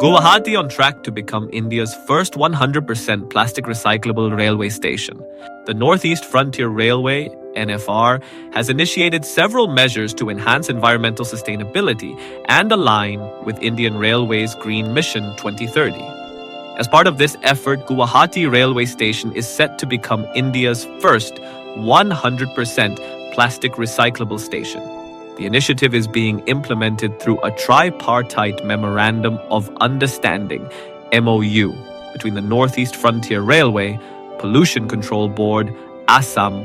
Guwahati on track to become India's first 100% plastic recyclable railway station. The Northeast Frontier Railway, NFR, has initiated several measures to enhance environmental sustainability and align with Indian Railways' Green Mission 2030. As part of this effort, Guwahati Railway Station is set to become India's first 100% plastic recyclable station. The initiative is being implemented through a tripartite Memorandum of Understanding (MOU) between the Northeast Frontier Railway, Pollution Control Board, Assam,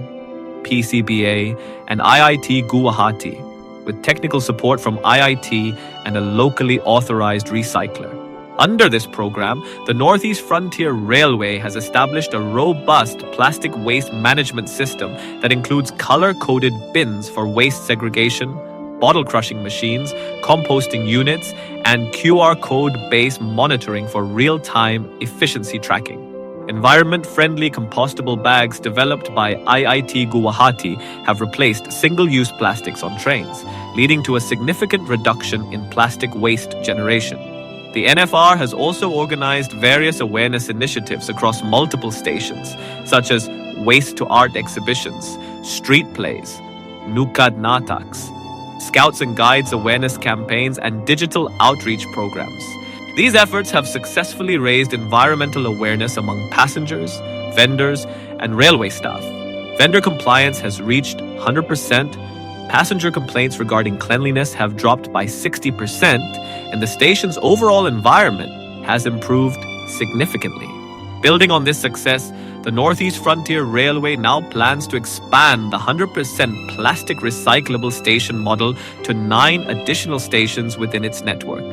PCBA, and IIT Guwahati, with technical support from IIT and a locally authorized recycler. Under this program, the Northeast Frontier Railway has established a robust plastic waste management system that includes color-coded bins for waste segregation, bottle crushing machines, composting units, and QR code-based monitoring for real-time efficiency tracking. Environment-friendly compostable bags developed by IIT Guwahati have replaced single-use plastics on trains, leading to a significant reduction in plastic waste generation. The NFR has also organized various awareness initiatives across multiple stations, such as waste to art exhibitions, street plays, Nukad Nataks, Scouts and Guides awareness campaigns, and digital outreach programs. These efforts have successfully raised environmental awareness among passengers, vendors, and railway staff. Vendor compliance has reached 100%, passenger complaints regarding cleanliness have dropped by 60%, and the station's overall environment has improved significantly. Building on this success, the Northeast Frontier Railway now plans to expand the 100% plastic recyclable station model to 9 additional stations within its network.